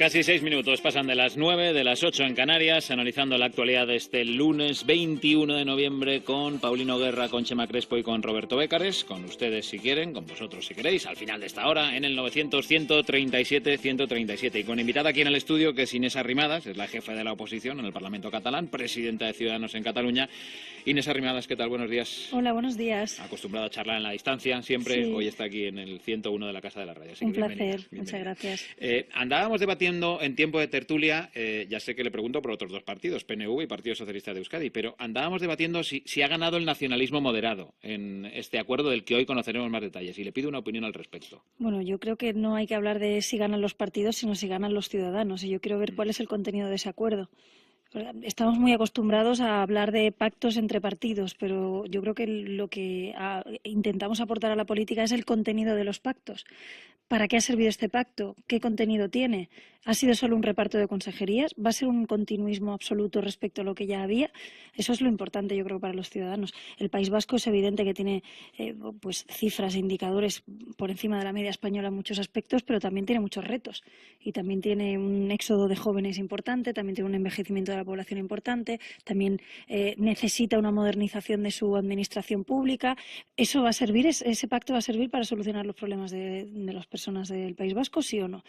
Casi 6 minutos pasan de las 9, de las 8 en Canarias, analizando la actualidad de este lunes 21 de noviembre con Paulino Guerra, con Chema Crespo y con Roberto Bécares, con ustedes si quieren, con vosotros si queréis, al final de esta hora en el 900-137-137 y con invitada aquí en el estudio que es Inés Arrimadas, es la jefa de la oposición en el Parlamento catalán, presidenta de Ciudadanos en Cataluña. Inés Arrimadas, ¿qué tal? Buenos días. Hola, buenos días. Acostumbrada a charlar en la distancia siempre, Sí. Hoy está aquí en el 101 de la Casa de la Radio. Así Un que placer, bienvenida. muchas gracias. Andábamos debatiendo en tiempo de tertulia, ya sé que le pregunto por otros dos partidos, PNV y Partido Socialista de Euskadi, pero andábamos debatiendo si ha ganado el nacionalismo moderado en este acuerdo del que hoy conoceremos más detalles y le pido una opinión al respecto. Bueno, yo creo que no hay que hablar de si ganan los partidos, sino si ganan los ciudadanos, y yo quiero ver cuál es el contenido de ese acuerdo. Estamos muy acostumbrados a hablar de pactos entre partidos, pero yo creo que lo que intentamos aportar a la política es el contenido de los pactos. ¿Para qué ha servido este pacto? ¿Qué contenido tiene? ¿Ha sido solo un reparto de consejerías? ¿Va a ser un continuismo absoluto respecto a lo que ya había? Eso es lo importante, yo creo, para los ciudadanos. El País Vasco es evidente que tiene pues cifras e indicadores por encima de la media española en muchos aspectos, pero también tiene muchos retos. Y también tiene un éxodo de jóvenes importante, también tiene un envejecimiento de la población importante, también necesita una modernización de su administración pública. Eso va a servir, ese pacto va a servir para solucionar los problemas de las personas del País Vasco, ¿sí o no?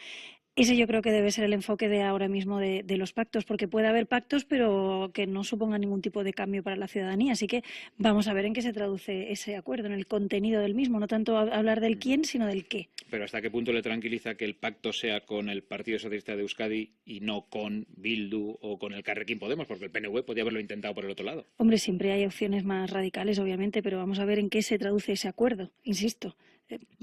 Ese yo creo que debe ser el enfoque de ahora mismo de los pactos, porque puede haber pactos, pero que no supongan ningún tipo de cambio para la ciudadanía. Así que vamos a ver en qué se traduce ese acuerdo, en el contenido del mismo, no tanto hablar del quién, sino del qué. Pero ¿hasta qué punto le tranquiliza que el pacto sea con el Partido Socialista de Euskadi y no con Bildu o con el Carrequín Podemos? Porque el PNV podía haberlo intentado por el otro lado. Hombre, siempre hay opciones más radicales, obviamente, pero vamos a ver en qué se traduce ese acuerdo, insisto.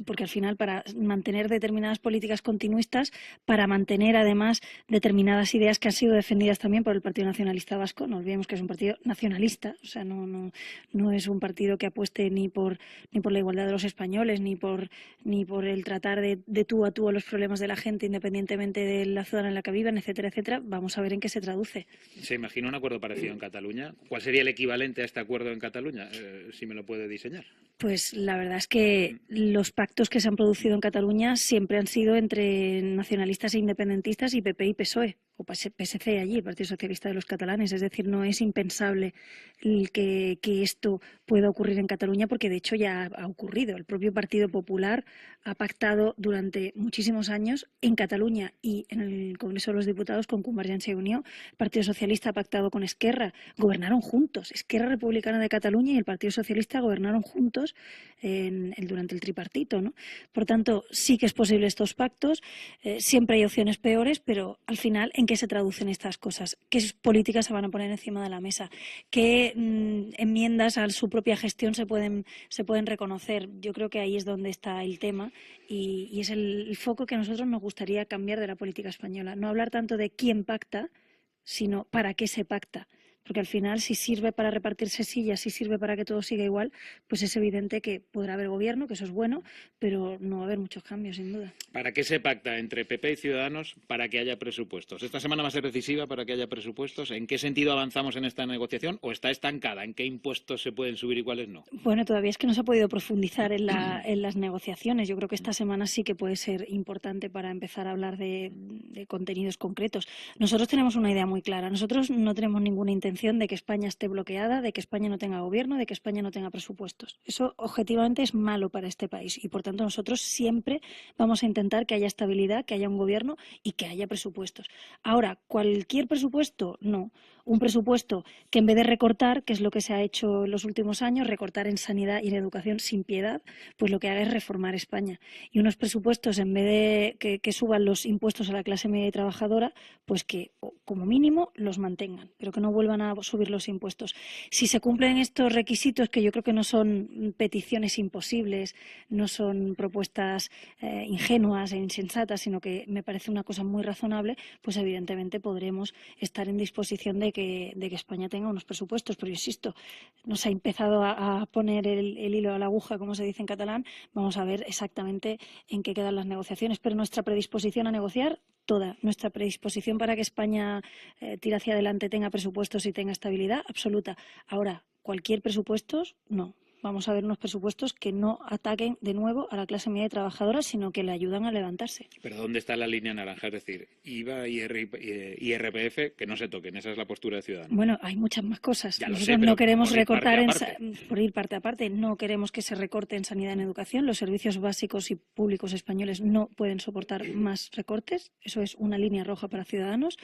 Porque al final, para mantener determinadas políticas continuistas, para mantener además determinadas ideas que han sido defendidas también por el Partido Nacionalista Vasco, no olvidemos que es un partido nacionalista, o sea, no es un partido que apueste ni por la igualdad de los españoles, ni por el tratar de tú a tú a los problemas de la gente, independientemente de la zona en la que vivan, etcétera, etcétera. Vamos a ver en qué se traduce. ¿Se imagina un acuerdo parecido en Cataluña? ¿Cuál sería el equivalente a este acuerdo en Cataluña? Si me lo puede diseñar. Pues la verdad es que los pactos que se han producido en Cataluña siempre han sido entre nacionalistas e independentistas y PP y PSOE, o PSC allí, el Partido Socialista de los Catalanes. Es decir, no es impensable que esto pueda ocurrir en Cataluña, porque de hecho ya ha ocurrido. El propio Partido Popular ha pactado durante muchísimos años en Cataluña y en el Congreso de los Diputados con Convergencia y Unió. El Partido Socialista ha pactado con Esquerra, gobernaron juntos. Esquerra Republicana de Cataluña y el Partido Socialista gobernaron juntos durante el tripartito, ¿no? Por tanto, sí que es posible estos pactos, siempre hay opciones peores, pero al final, ¿en qué se traducen estas cosas? ¿Qué políticas se van a poner encima de la mesa? ¿Qué enmiendas a su propia gestión se pueden reconocer? Yo creo que ahí es donde está el tema y es el foco que a nosotros nos gustaría cambiar de la política española. No hablar tanto de quién pacta, sino para qué se pacta. Porque al final, si sirve para repartirse sillas, si sirve para que todo siga igual, pues es evidente que podrá haber gobierno, que eso es bueno, pero no va a haber muchos cambios, sin duda. ¿Para qué se pacta entre PP y Ciudadanos? Para que haya presupuestos. ¿Esta semana va a ser decisiva para que haya presupuestos? ¿En qué sentido avanzamos en esta negociación o está estancada? ¿En qué impuestos se pueden subir y cuáles no? Bueno, todavía es que no se ha podido profundizar en las negociaciones. Yo creo que esta semana sí que puede ser importante para empezar a hablar de contenidos concretos. Nosotros tenemos una idea muy clara. Nosotros no tenemos ninguna intención de que España esté bloqueada, de que España no tenga gobierno, de que España no tenga presupuestos. Eso objetivamente es malo para este país y por tanto nosotros siempre vamos a intentar que haya estabilidad, que haya un gobierno y que haya presupuestos. Ahora, ¿cualquier presupuesto? No. Un presupuesto que en vez de recortar, que es lo que se ha hecho en los últimos años, recortar en sanidad y en educación sin piedad, pues lo que haga es reformar España. Y unos presupuestos, en vez de que suban los impuestos a la clase media y trabajadora, pues que como mínimo los mantengan, pero que no vuelvan a subir los impuestos. Si se cumplen estos requisitos, que yo creo que no son peticiones imposibles, no son propuestas ingenuas e insensatas, sino que me parece una cosa muy razonable, pues evidentemente podremos estar en disposición de que España tenga unos presupuestos. Pero insisto, no se ha empezado a poner el hilo a la aguja, como se dice en catalán. Vamos a ver exactamente en qué quedan las negociaciones, pero nuestra predisposición a negociar, toda. Nuestra predisposición para que España tire hacia adelante, tenga presupuestos y tenga estabilidad, absoluta. Ahora, ¿cualquier presupuesto? No. vamos a ver unos presupuestos que no ataquen de nuevo a la clase media y trabajadora, sino que le ayudan a levantarse. Pero ¿dónde está la línea naranja? Es decir, IVA y IRPF, que no se toquen. Esa es la postura de Ciudadanos. Bueno, hay muchas más cosas. Ya lo Nosotros sé, no pero queremos por ir parte recortar, a parte. por ir parte a parte, no queremos que se recorte en sanidad y en educación. Los servicios básicos y públicos españoles no pueden soportar más recortes. Eso es una línea roja para Ciudadanos.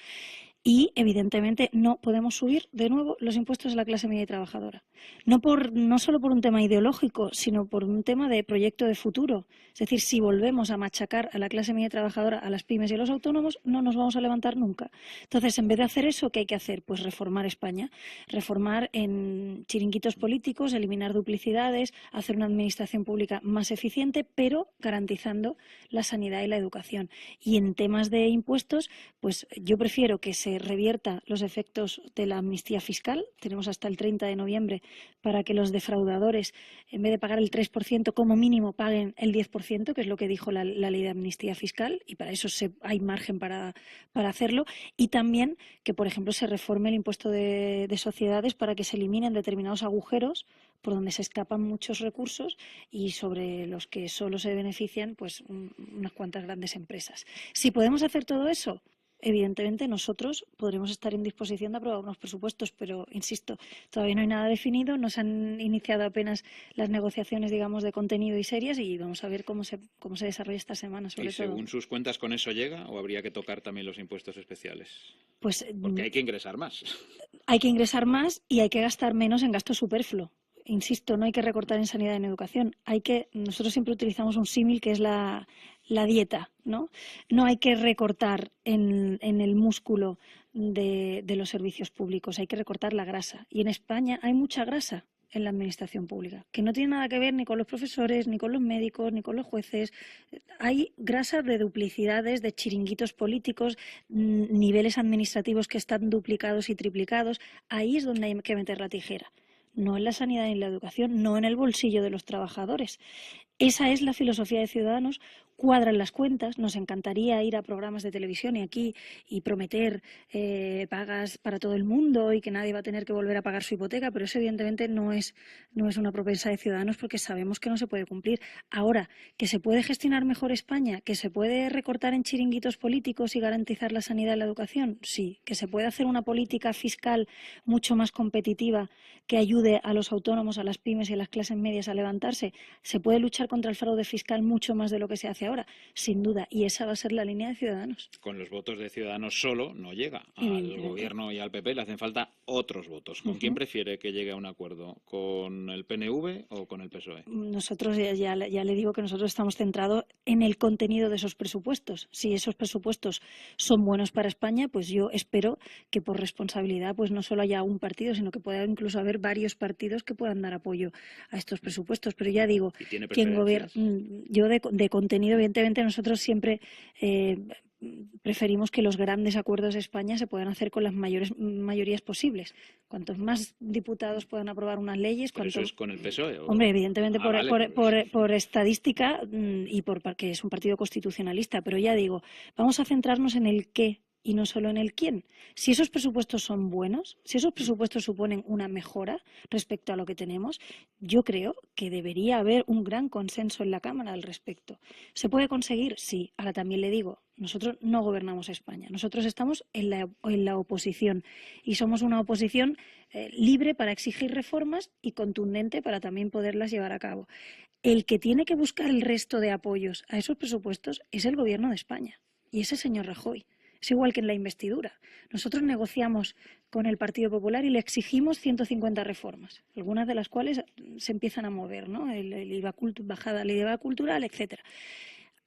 Y, evidentemente, no podemos subir de nuevo los impuestos a la clase media y trabajadora. No solo por un tema ideológico, sino por un tema de proyecto de futuro. Es decir, si volvemos a machacar a la clase media y trabajadora, a las pymes y a los autónomos, no nos vamos a levantar nunca. Entonces, en vez de hacer eso, ¿qué hay que hacer? Pues reformar España. Reformar en chiringuitos políticos, eliminar duplicidades, hacer una administración pública más eficiente, pero garantizando la sanidad y la educación. Y en temas de impuestos, pues yo prefiero que se revierta los efectos de la amnistía fiscal. Tenemos hasta el 30 de noviembre para que los defraudadores, en vez de pagar el 3%, como mínimo paguen el 10%, que es lo que dijo la ley de amnistía fiscal, y para eso hay margen para hacerlo. Y también que, por ejemplo, se reforme el impuesto de sociedades para que se eliminen determinados agujeros por donde se escapan muchos recursos y sobre los que solo se benefician pues unas cuantas grandes empresas. Si podemos hacer todo eso, evidentemente nosotros podremos estar en disposición de aprobar unos presupuestos, pero, insisto, todavía no hay nada definido, no se han iniciado apenas las negociaciones, digamos, de contenido y serias, y vamos a ver cómo se desarrolla esta semana, sobre todo. ¿Y según sus cuentas con eso llega o habría que tocar también los impuestos especiales? Pues porque hay que ingresar más. Hay que ingresar más y hay que gastar menos en gasto superfluo. Insisto, no hay que recortar en sanidad y en educación. Nosotros siempre utilizamos un símil que es la dieta, ¿no? No hay que recortar en el músculo de los servicios públicos, hay que recortar la grasa. Y en España hay mucha grasa en la administración pública, que no tiene nada que ver ni con los profesores, ni con los médicos, ni con los jueces. Hay grasa de duplicidades, de chiringuitos políticos, niveles administrativos que están duplicados y triplicados. Ahí es donde hay que meter la tijera. No en la sanidad y en la educación, no en el bolsillo de los trabajadores. Esa es la filosofía de Ciudadanos. Cuadran las cuentas. Nos encantaría ir a programas de televisión y prometer pagas para todo el mundo y que nadie va a tener que volver a pagar su hipoteca, pero eso evidentemente no es una propuesta de Ciudadanos, porque sabemos que no se puede cumplir. Ahora, que se puede gestionar mejor España, que se puede recortar en chiringuitos políticos y garantizar la sanidad y la educación, sí. Que se puede hacer una política fiscal mucho más competitiva que ayude a los autónomos, a las pymes y a las clases medias a levantarse. Se puede luchar contra el fraude fiscal mucho más de lo que se hace ahora, sin duda, y esa va a ser la línea de Ciudadanos. Con los votos de Ciudadanos solo no llega. Al Gobierno y al PP le hacen falta otros votos. ¿Con quién prefiere que llegue a un acuerdo? ¿Con el PNV o con el PSOE? Nosotros ya le digo que nosotros estamos centrados en el contenido de esos presupuestos. Si esos presupuestos son buenos para España, pues yo espero que por responsabilidad pues no solo haya un partido, sino que pueda incluso haber varios partidos que puedan dar apoyo a estos presupuestos. Pero ya digo, quien gobierna, yo de contenido, evidentemente nosotros siempre preferimos que los grandes acuerdos de España se puedan hacer con las mayorías posibles. Cuantos más diputados puedan aprobar unas leyes... ¿Pero eso es con el PSOE? Hombre, evidentemente por estadística y porque es un partido constitucionalista, pero ya digo, vamos a centrarnos en el qué y no solo en el quién. Si esos presupuestos son buenos, si esos presupuestos suponen una mejora respecto a lo que tenemos, yo creo que debería haber un gran consenso en la Cámara al respecto. ¿Se puede conseguir? Sí. Ahora también le digo, nosotros no gobernamos España, nosotros estamos en la oposición y somos una oposición libre para exigir reformas y contundente para también poderlas llevar a cabo. El que tiene que buscar el resto de apoyos a esos presupuestos es el Gobierno de España y ese señor Rajoy. Es igual que en la investidura. Nosotros negociamos con el Partido Popular y le exigimos 150 reformas, algunas de las cuales se empiezan a mover, ¿no? El IVA, bajada del IVA cultural, etcétera.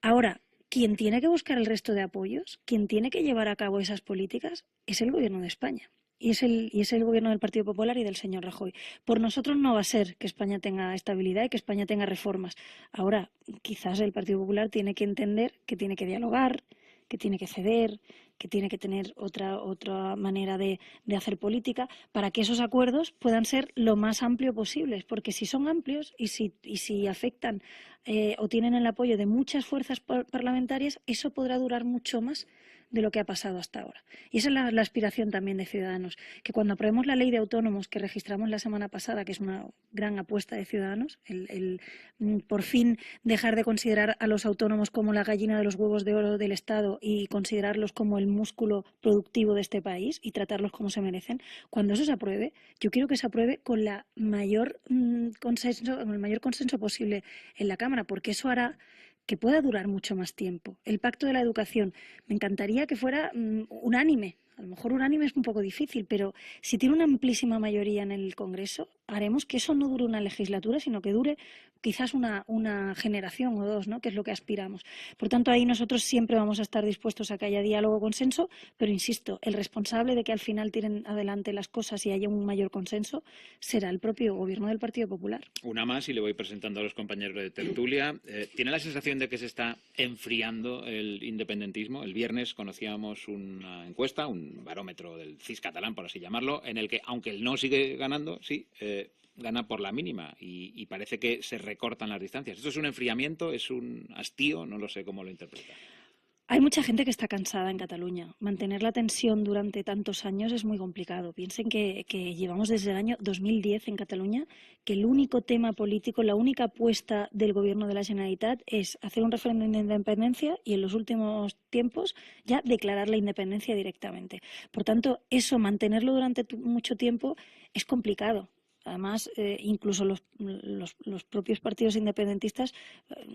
Ahora, quien tiene que buscar el resto de apoyos, quien tiene que llevar a cabo esas políticas, es el Gobierno de España. Y es el Gobierno del Partido Popular y del señor Rajoy. Por nosotros no va a ser que España tenga estabilidad y que España tenga reformas. Ahora, quizás el Partido Popular tiene que entender que tiene que dialogar, que tiene que ceder, que tiene que tener otra manera de hacer política para que esos acuerdos puedan ser lo más amplios posibles, porque si son amplios y si afectan o tienen el apoyo de muchas fuerzas parlamentarias, eso podrá durar mucho más de lo que ha pasado hasta ahora. Y esa es la aspiración también de Ciudadanos, que cuando aprobemos la ley de autónomos que registramos la semana pasada, que es una gran apuesta de Ciudadanos, el por fin dejar de considerar a los autónomos como la gallina de los huevos de oro del Estado y considerarlos como el músculo productivo de este país y tratarlos como se merecen, cuando eso se apruebe, yo quiero que se apruebe con el mayor consenso posible en la Cámara, porque eso hará que pueda durar mucho más tiempo. El Pacto de la Educación, me encantaría que fuera unánime. A lo mejor unánime es un poco difícil, pero si tiene una amplísima mayoría en el Congreso, haremos que eso no dure una legislatura, sino que dure quizás una generación o dos, ¿no? Que es lo que aspiramos. Por tanto, ahí nosotros siempre vamos a estar dispuestos a que haya diálogo o consenso, pero insisto, el responsable de que al final tiren adelante las cosas y haya un mayor consenso será el propio Gobierno del Partido Popular. Una más y le voy presentando a los compañeros de tertulia. ¿Tiene la sensación de que se está enfriando el independentismo? El viernes conocíamos una encuesta, un barómetro del CIS catalán, por así llamarlo, en el que, aunque el no sigue ganando, sí, gana por la mínima y parece que se recortan las distancias. ¿Esto es un enfriamiento? ¿Es un hastío? No lo sé cómo lo interpreta. Hay mucha gente que está cansada en Cataluña. Mantener la tensión durante tantos años es muy complicado. Piensen que llevamos desde el año 2010 en Cataluña, que el único tema político, la única apuesta del Gobierno de la Generalitat es hacer un referéndum de independencia y en los últimos tiempos ya declarar la independencia directamente. Por tanto, eso, mantenerlo durante mucho tiempo es complicado. Además, incluso los propios partidos independentistas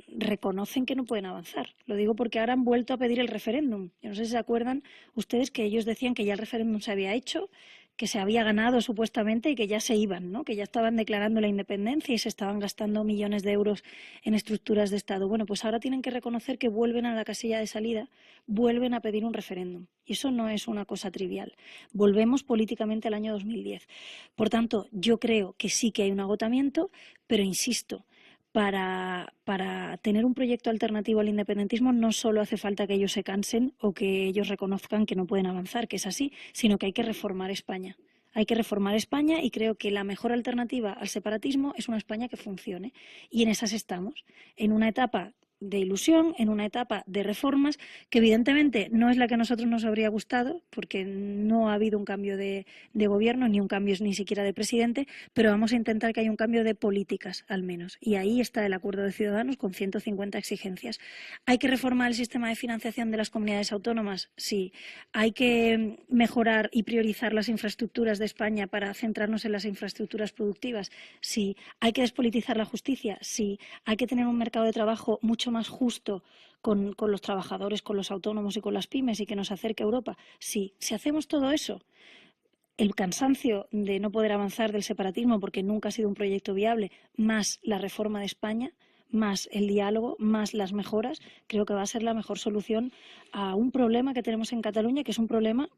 reconocen que no pueden avanzar. Lo digo porque ahora han vuelto a pedir el referéndum. Yo no sé si se acuerdan ustedes que ellos decían que ya el referéndum se había hecho, que se había ganado supuestamente y que ya se iban, ¿no? Que ya estaban declarando la independencia y se estaban gastando millones de euros en estructuras de Estado. Bueno, pues ahora tienen que reconocer que vuelven a la casilla de salida, vuelven a pedir un referéndum. Y eso no es una cosa trivial. Volvemos políticamente al año 2010. Por tanto, yo creo que sí que hay un agotamiento, pero insisto, para tener un proyecto alternativo al independentismo no solo hace falta que ellos se cansen o que ellos reconozcan que no pueden avanzar, que es así, sino que hay que reformar España. Hay que reformar España y creo que la mejor alternativa al separatismo es una España que funcione. Y en esas estamos, en una etapa de ilusión, en una etapa de reformas que evidentemente no es la que a nosotros nos habría gustado porque no ha habido un cambio de gobierno ni un cambio ni siquiera de presidente, pero vamos a intentar que haya un cambio de políticas al menos y ahí está el acuerdo de Ciudadanos con 150 exigencias. ¿Hay que reformar el sistema de financiación de las comunidades autónomas? Sí. ¿Hay que mejorar y priorizar las infraestructuras de España para centrarnos en las infraestructuras productivas? Sí. ¿Hay que despolitizar la justicia? Sí. ¿Hay que tener un mercado de trabajo mucho más justo con los trabajadores, con los autónomos y con las pymes y que nos acerque a Europa? Sí. Si hacemos todo eso, el cansancio de no poder avanzar del separatismo porque nunca ha sido un proyecto viable, más la reforma de España, más el diálogo, más las mejoras, creo que va a ser la mejor solución a un problema que tenemos en Cataluña, que es un problema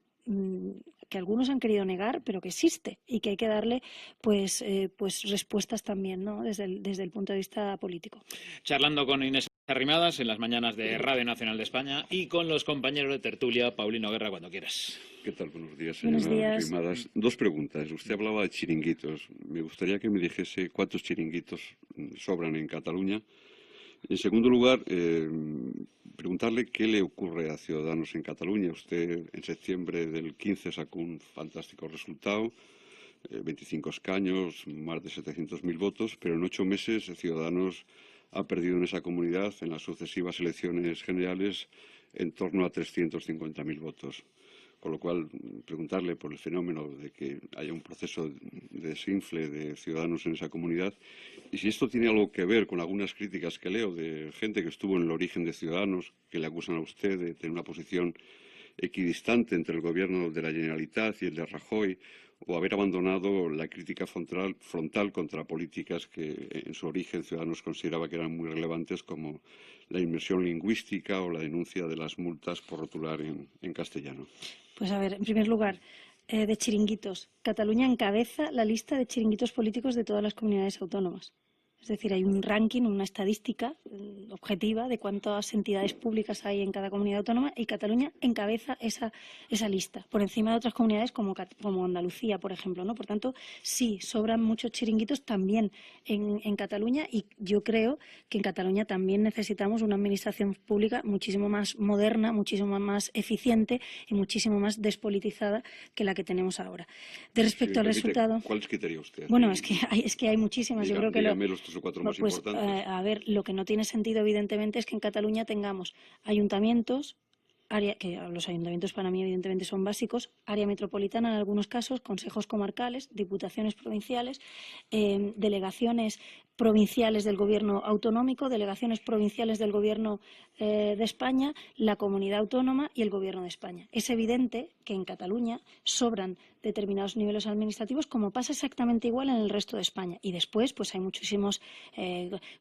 que algunos han querido negar, pero que existe y que hay que darle pues respuestas también, ¿no? desde el punto de vista político. Charlando con Inés Arrimadas en las mañanas de Radio Nacional de España y con los compañeros de tertulia, Paulino Guerra, cuando quieras. ¿Qué tal? Buenos días, Buenos señora días. Arrimadas. Dos preguntas. Usted hablaba de chiringuitos. Me gustaría que me dijese cuántos chiringuitos sobran en Cataluña. En segundo lugar, preguntarle qué le ocurre a Ciudadanos en Cataluña. Usted en septiembre del 15 sacó un fantástico resultado, 25 escaños, más de 700.000 votos, pero en 8 meses Ciudadanos ha perdido en esa comunidad, en las sucesivas elecciones generales, en torno a 350.000 votos. Con lo cual, preguntarle por el fenómeno de que haya un proceso de desinfle de Ciudadanos en esa comunidad y si esto tiene algo que ver con algunas críticas que leo de gente que estuvo en el origen de Ciudadanos, que le acusan a usted de tener una posición equidistante entre el gobierno de la Generalitat y el de Rajoy, o haber abandonado la crítica frontal contra políticas que en su origen Ciudadanos consideraba que eran muy relevantes, como la inmersión lingüística o la denuncia de las multas por rotular en castellano. Pues a ver, en primer lugar, de chiringuitos. Cataluña encabeza la lista de chiringuitos políticos de todas las comunidades autónomas. Es decir, hay un ranking, una estadística objetiva de cuántas entidades públicas hay en cada comunidad autónoma, y Cataluña encabeza esa lista, por encima de otras comunidades como Andalucía, por ejemplo, ¿no? Por tanto, sí, sobran muchos chiringuitos también en Cataluña, y yo creo que en Cataluña también necesitamos una administración pública muchísimo más moderna, muchísimo más eficiente y muchísimo más despolitizada que la que tenemos ahora. De respecto al resultado... ¿Cuáles quitaría usted? Bueno, es que hay muchísimas. Yo creo que dígame los 3 o 4 más importantes. A ver, lo que no tiene sentido, evidentemente, es que en Cataluña tengamos ayuntamientos, que los ayuntamientos para mí evidentemente son básicos, área metropolitana en algunos casos, consejos comarcales, diputaciones provinciales, delegaciones provinciales del gobierno autonómico, delegaciones provinciales del gobierno de España, la comunidad autónoma y el gobierno de España. Es evidente que en Cataluña sobran determinados niveles administrativos, como pasa exactamente igual en el resto de España. Y después, pues hay muchísimos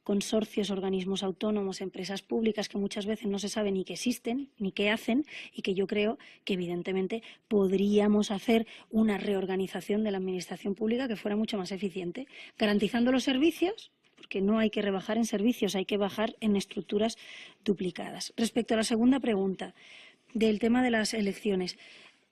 consorcios, organismos autónomos, empresas públicas que muchas veces no se sabe ni que existen, ni qué hacen, y que yo creo que evidentemente podríamos hacer una reorganización de la administración pública que fuera mucho más eficiente, garantizando los servicios, porque no hay que rebajar en servicios, hay que bajar en estructuras duplicadas. Respecto a la segunda pregunta del tema de las elecciones,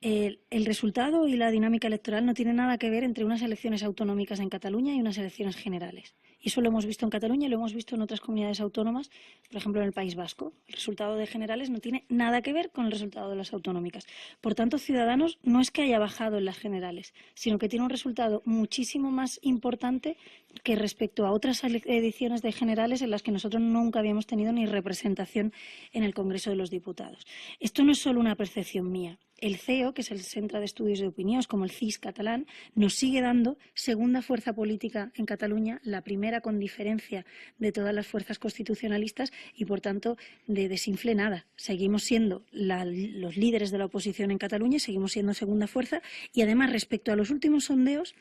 el resultado y la dinámica electoral no tiene nada que ver entre unas elecciones autonómicas en Cataluña y unas elecciones generales. Y eso lo hemos visto en Cataluña y lo hemos visto en otras comunidades autónomas, por ejemplo en el País Vasco. El resultado de generales no tiene nada que ver con el resultado de las autonómicas. Por tanto, Ciudadanos no es que haya bajado en las generales, sino que tiene un resultado muchísimo más importante que respecto a otras ediciones de generales en las que nosotros nunca habíamos tenido ni representación en el Congreso de los Diputados. Esto no es solo una percepción mía. El CEO, que es el Centre de Estudios de Opinión, como el CIS catalán, nos sigue dando segunda fuerza política en Cataluña, la primera con diferencia de todas las fuerzas constitucionalistas, y, por tanto, de desinfle nada. Seguimos siendo los líderes de la oposición en Cataluña, seguimos siendo segunda fuerza, y además, respecto a los últimos sondeos,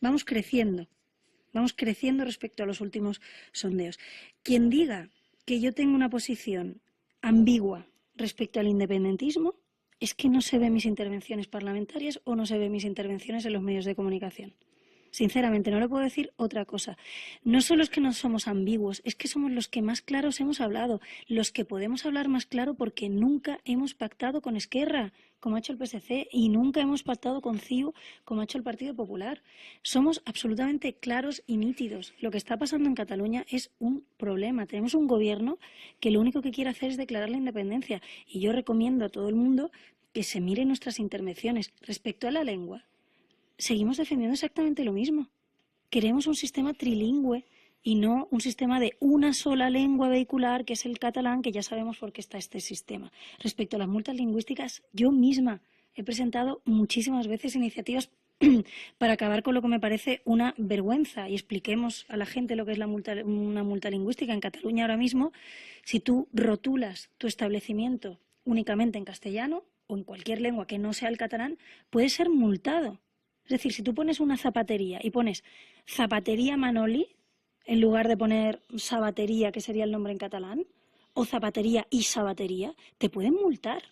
vamos creciendo respecto a los últimos sondeos. Quien diga que yo tengo una posición ambigua respecto al independentismo es que no se ven mis intervenciones parlamentarias o no se ven mis intervenciones en los medios de comunicación. Sinceramente, no le puedo decir otra cosa. No solo es que no somos ambiguos, es que somos los que más claros hemos hablado, los que podemos hablar más claro, porque nunca hemos pactado con Esquerra, como ha hecho el PSC, y nunca hemos pactado con CiU, como ha hecho el Partido Popular. Somos absolutamente claros y nítidos. Lo que está pasando en Cataluña es un problema. Tenemos un gobierno que lo único que quiere hacer es declarar la independencia. Y yo recomiendo a todo el mundo que se mire nuestras intervenciones. Respecto a la lengua, seguimos defendiendo exactamente lo mismo. Queremos un sistema trilingüe y no un sistema de una sola lengua vehicular, que es el catalán, que ya sabemos por qué está este sistema. Respecto a las multas lingüísticas, yo misma he presentado muchísimas veces iniciativas para acabar con lo que me parece una vergüenza, y expliquemos a la gente lo que es una multa lingüística. En Cataluña ahora mismo, si tú rotulas tu establecimiento únicamente en castellano o en cualquier lengua que no sea el catalán, puedes ser multado. Es decir, si tú pones una zapatería y pones Zapatería Manoli, en lugar de poner Sabatería, que sería el nombre en catalán, o Zapatería y Sabatería, te pueden multar.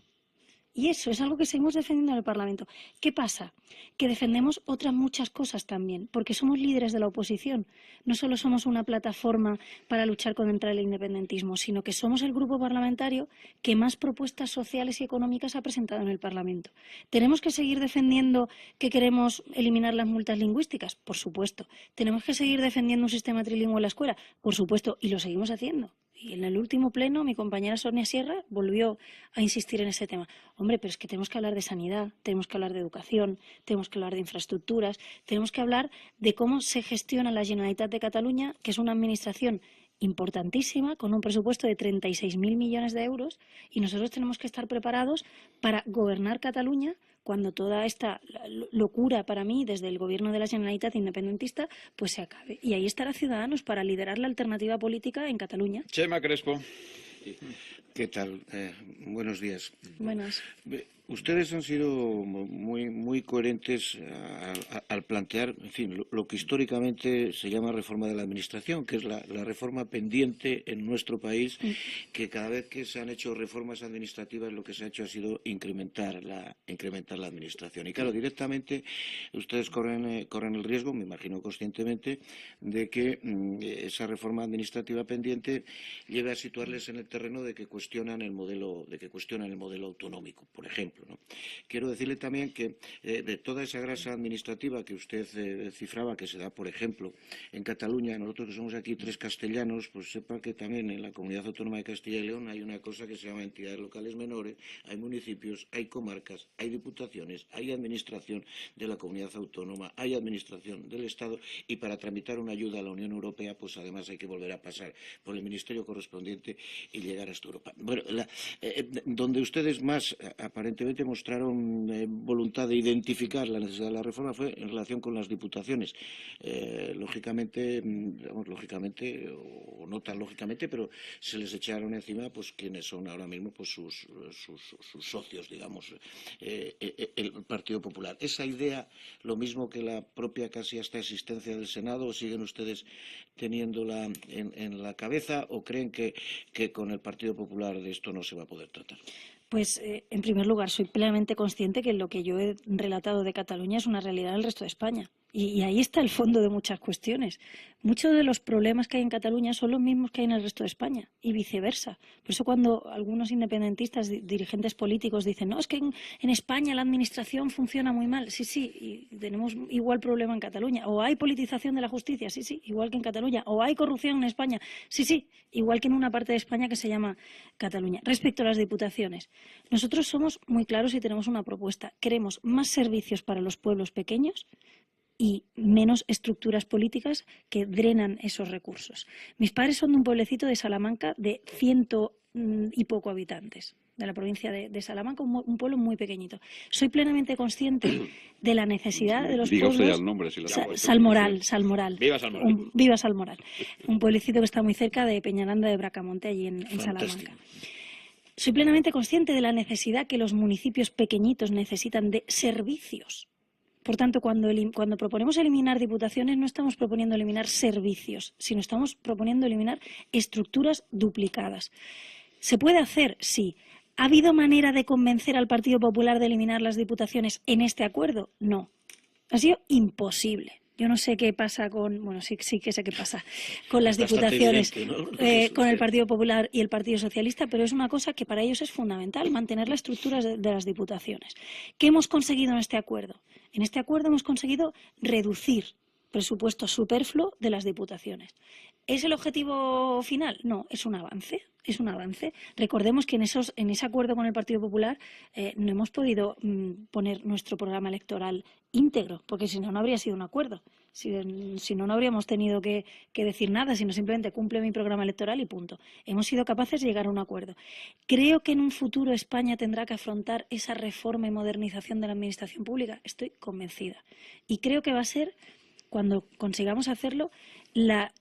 Y eso es algo que seguimos defendiendo en el Parlamento. ¿Qué pasa? Que defendemos otras muchas cosas también, porque somos líderes de la oposición. No solo somos una plataforma para luchar contra el independentismo, sino que somos el grupo parlamentario que más propuestas sociales y económicas ha presentado en el Parlamento. ¿Tenemos que seguir defendiendo que queremos eliminar las multas lingüísticas? Por supuesto. ¿Tenemos que seguir defendiendo un sistema trilingüe en la escuela? Por supuesto, y lo seguimos haciendo. Y en el último pleno, mi compañera Sonia Sierra volvió a insistir en ese tema. Hombre, pero es que tenemos que hablar de sanidad, tenemos que hablar de educación, tenemos que hablar de infraestructuras, tenemos que hablar de cómo se gestiona la Generalitat de Cataluña, que es una administración importantísima, con un presupuesto de 36.000 millones de euros, y nosotros tenemos que estar preparados para gobernar Cataluña cuando toda esta locura, para mí, desde el gobierno de la Generalitat independentista, pues se acabe. Y ahí estará Ciudadanos para liderar la alternativa política en Cataluña. Chema Crespo. ¿Qué tal? Buenos días. Buenas. Ustedes han sido muy coherentes al plantear, en fin, lo que históricamente se llama reforma de la administración, que es la reforma pendiente en nuestro país, que cada vez que se han hecho reformas administrativas lo que se ha hecho ha sido incrementar la administración. Y claro, directamente ustedes corren el riesgo, me imagino conscientemente, de que esa reforma administrativa pendiente lleve a situarles en el terreno de que cuestionan el modelo autonómico, por ejemplo, ¿no? Quiero decirle también que de toda esa grasa administrativa que usted cifraba que se da, por ejemplo, en Cataluña, nosotros que somos aquí 3 castellanos, pues sepa que también en la Comunidad Autónoma de Castilla y León hay una cosa que se llama entidades locales menores, hay municipios, hay comarcas, hay diputaciones, hay administración de la Comunidad Autónoma, hay administración del Estado, y para tramitar una ayuda a la Unión Europea, pues además hay que volver a pasar por el ministerio correspondiente y llegar hasta Europa. Bueno, donde ustedes más aparentemente mostraron voluntad de identificar la necesidad de la reforma fue en relación con las diputaciones. Lógicamente, o no tan lógicamente, pero se les echaron encima pues quienes son ahora mismo pues sus socios, digamos, el Partido Popular. Esa idea, lo mismo que la propia casi hasta existencia del Senado, ¿siguen ustedes teniéndola en la cabeza o creen que con el Partido Popular de esto no se va a poder tratar? Pues, en primer lugar, soy plenamente consciente que lo que yo he relatado de Cataluña es una realidad en el resto de España. Y ahí está el fondo de muchas cuestiones. Muchos de los problemas que hay en Cataluña son los mismos que hay en el resto de España y viceversa. Por eso cuando algunos independentistas, dirigentes políticos dicen no, es que en España la administración funciona muy mal. Sí, y tenemos igual problema en Cataluña. O hay politización de la justicia, sí, igual que en Cataluña. O hay corrupción en España, sí, igual que en una parte de España que se llama Cataluña. Respecto a las diputaciones, nosotros somos muy claros y tenemos una propuesta. Queremos más servicios para los pueblos pequeños y menos estructuras políticas que drenan esos recursos. Mis padres son de un pueblecito de Salamanca de 100 y poco habitantes, de la provincia de Salamanca, un pueblo muy pequeñito. Soy plenamente consciente de la necesidad de los Diga pueblos... usted ya el nombre, si la Salmoral. Viva Salmoral. Viva Salmoral. Un pueblecito que está muy cerca de Peñaranda de Bracamonte, allí en Salamanca. Soy plenamente consciente de la necesidad que los municipios pequeñitos necesitan de servicios. Por tanto, cuando proponemos eliminar diputaciones, no estamos proponiendo eliminar servicios, sino estamos proponiendo eliminar estructuras duplicadas. ¿Se puede hacer? Sí. ¿Ha habido manera de convencer al Partido Popular de eliminar las diputaciones en este acuerdo? No. Ha sido imposible. Yo no sé qué pasa sí que sé qué pasa con las diputaciones, evidente, ¿no? Con el Partido Popular y el Partido Socialista, pero es una cosa que para ellos es fundamental, mantener la estructura de las diputaciones. ¿Qué hemos conseguido en este acuerdo? En este acuerdo hemos conseguido reducir presupuesto superfluo de las diputaciones. ¿Es el objetivo final? No, es un avance. Es un avance. Recordemos que en ese acuerdo con el Partido Popular no hemos podido poner nuestro programa electoral íntegro, porque si no, no habría sido un acuerdo. Si no, no habríamos tenido que decir nada, sino simplemente cumple mi programa electoral y punto. Hemos sido capaces de llegar a un acuerdo. Creo que en un futuro España tendrá que afrontar esa reforma y modernización de la administración pública. Estoy convencida. Y creo que va a ser, cuando consigamos hacerlo, la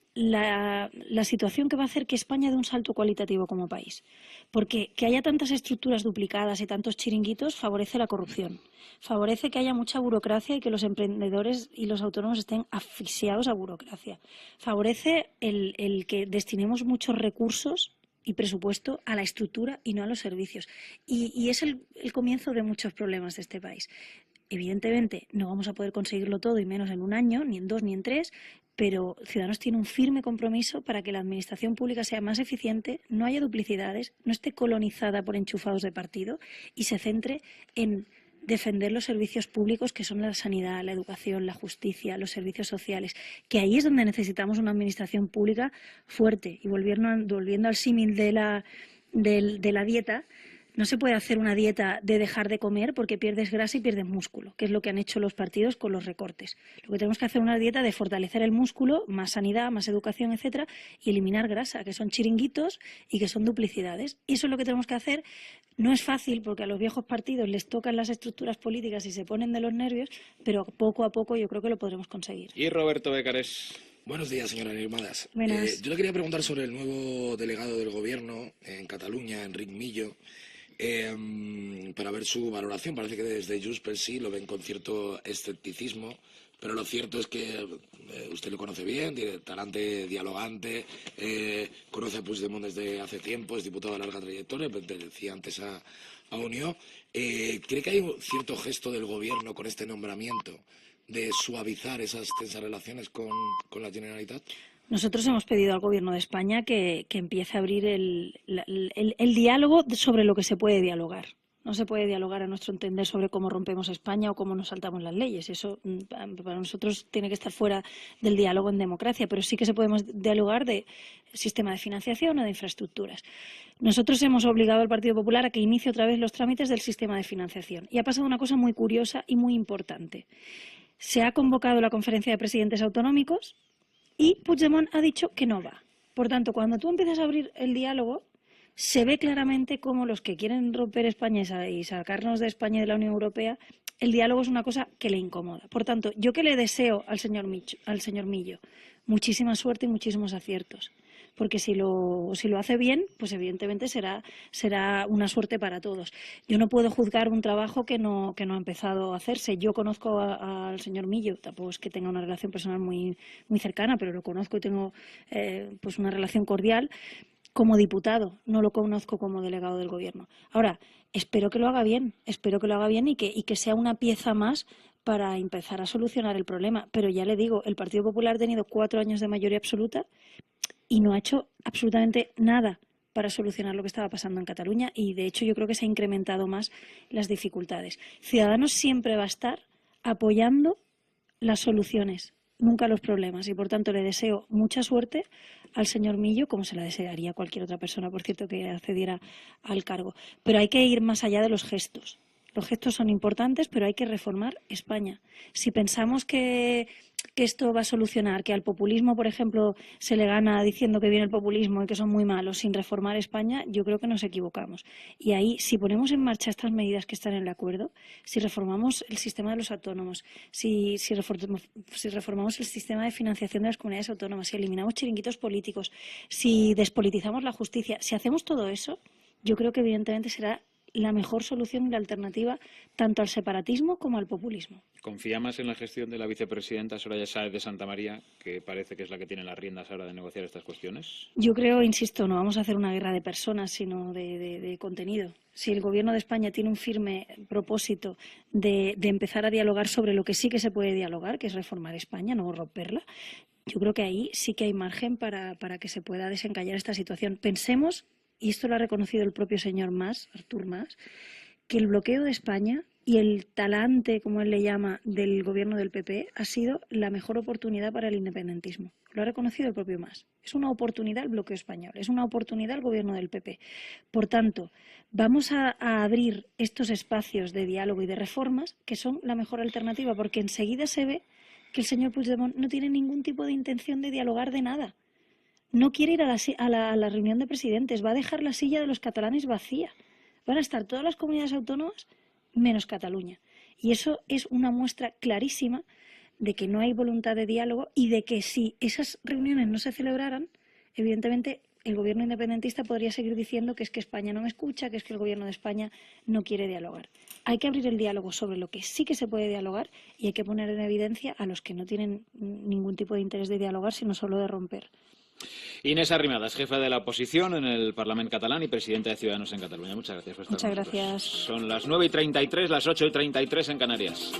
situación que va a hacer que España dé un salto cualitativo como país. Porque que haya tantas estructuras duplicadas y tantos chiringuitos favorece la corrupción, favorece que haya mucha burocracia y que los emprendedores y los autónomos estén asfixiados a burocracia, favorece el que destinemos muchos recursos y presupuesto a la estructura y no a los servicios. Y es el comienzo de muchos problemas de este país. Evidentemente no vamos a poder conseguirlo todo y menos en un año, ni en 2 ni en 3, pero Ciudadanos tiene un firme compromiso para que la administración pública sea más eficiente, no haya duplicidades, no esté colonizada por enchufados de partido y se centre en defender los servicios públicos que son la sanidad, la educación, la justicia, los servicios sociales, que ahí es donde necesitamos una administración pública fuerte. Y volviendo al símil de la dieta, no se puede hacer una dieta de dejar de comer porque pierdes grasa y pierdes músculo, que es lo que han hecho los partidos con los recortes. Lo que tenemos que hacer es una dieta de fortalecer el músculo, más sanidad, más educación, etcétera, y eliminar grasa, que son chiringuitos y que son duplicidades. Y eso es lo que tenemos que hacer. No es fácil porque a los viejos partidos les tocan las estructuras políticas y se ponen de los nervios, pero poco a poco yo creo que lo podremos conseguir. Y Roberto Becares. Buenos días, señora Arrimadas. Buenas. Yo le quería preguntar sobre el nuevo delegado del Gobierno en Cataluña, Enric Millo. para ver su valoración. Parece que desde Junts per sí lo ven con cierto escepticismo, pero lo cierto es que usted lo conoce bien, tiene talante dialogante, conoce a Puigdemont desde hace tiempo, es diputado de larga trayectoria, pertenecía antes a Unió. ¿Cree que hay un cierto gesto del gobierno con este nombramiento de suavizar esas tensas relaciones con la Generalitat? Nosotros hemos pedido al Gobierno de España que empiece a abrir el diálogo sobre lo que se puede dialogar. No se puede dialogar, a nuestro entender, sobre cómo rompemos España o cómo nos saltamos las leyes. Eso para nosotros tiene que estar fuera del diálogo en democracia, pero sí que se podemos dialogar de sistema de financiación o de infraestructuras. Nosotros hemos obligado al Partido Popular a que inicie otra vez los trámites del sistema de financiación. Y ha pasado una cosa muy curiosa y muy importante. Se ha convocado la conferencia de presidentes autonómicos y Puigdemont ha dicho que no va. Por tanto, cuando tú empiezas a abrir el diálogo, se ve claramente cómo los que quieren romper España y sacarnos de España y de la Unión Europea, el diálogo es una cosa que le incomoda. Por tanto, yo que le deseo al señor Millo muchísima suerte y muchísimos aciertos. Porque si lo hace bien, pues evidentemente será una suerte para todos. Yo no puedo juzgar un trabajo que no ha empezado a hacerse. Yo conozco al señor Millo, tampoco es que tenga una relación personal muy, muy cercana, pero lo conozco y tengo pues una relación cordial como diputado, no lo conozco como delegado del Gobierno. Ahora, espero que lo haga bien y que sea una pieza más para empezar a solucionar el problema. Pero ya le digo, el Partido Popular ha tenido 4 años de mayoría absoluta y no ha hecho absolutamente nada para solucionar lo que estaba pasando en Cataluña y, de hecho, yo creo que se han incrementado más las dificultades. Ciudadanos siempre va a estar apoyando las soluciones, nunca los problemas, y, por tanto, le deseo mucha suerte al señor Millo, como se la desearía a cualquier otra persona, por cierto, que accediera al cargo. Pero hay que ir más allá de los gestos. Los gestos son importantes, pero hay que reformar España. Si pensamos que esto va a solucionar, que al populismo, por ejemplo, se le gana diciendo que viene el populismo y que son muy malos sin reformar España, yo creo que nos equivocamos. Y ahí, si ponemos en marcha estas medidas que están en el acuerdo, si reformamos el sistema de los autónomos, si reformamos el sistema de financiación de las comunidades autónomas, si eliminamos chiringuitos políticos, si despolitizamos la justicia, si hacemos todo eso, yo creo que evidentemente será la mejor solución y la alternativa tanto al separatismo como al populismo. ¿Confía más en la gestión de la vicepresidenta Soraya Sáez de Santamaría, que parece que es la que tiene las riendas ahora de negociar estas cuestiones? Yo creo, insisto, no vamos a hacer una guerra de personas, sino de contenido. Si el Gobierno de España tiene un firme propósito de empezar a dialogar sobre lo que sí que se puede dialogar, que es reformar España, no romperla, yo creo que ahí sí que hay margen para que se pueda desencallar esta situación. Pensemos, y esto lo ha reconocido el propio señor Mas, Artur Mas, que el bloqueo de España y el talante, como él le llama, del gobierno del PP ha sido la mejor oportunidad para el independentismo. Lo ha reconocido el propio Mas. Es una oportunidad el bloqueo español, es una oportunidad el gobierno del PP. Por tanto, vamos a abrir estos espacios de diálogo y de reformas que son la mejor alternativa, porque enseguida se ve que el señor Puigdemont no tiene ningún tipo de intención de dialogar de nada. No quiere ir a la reunión de presidentes, va a dejar la silla de los catalanes vacía. Van a estar todas las comunidades autónomas menos Cataluña. Y eso es una muestra clarísima de que no hay voluntad de diálogo y de que si esas reuniones no se celebraran, evidentemente el gobierno independentista podría seguir diciendo que es que España no me escucha, que es que el gobierno de España no quiere dialogar. Hay que abrir el diálogo sobre lo que sí que se puede dialogar y hay que poner en evidencia a los que no tienen ningún tipo de interés de dialogar, sino solo de romper. Inés Arrimadas, jefa de la oposición en el Parlamento catalán y presidenta de Ciudadanos en Cataluña. Muchas gracias por estar con nosotros. Muchas gracias. Son las 9:33, las 8:33 en Canarias.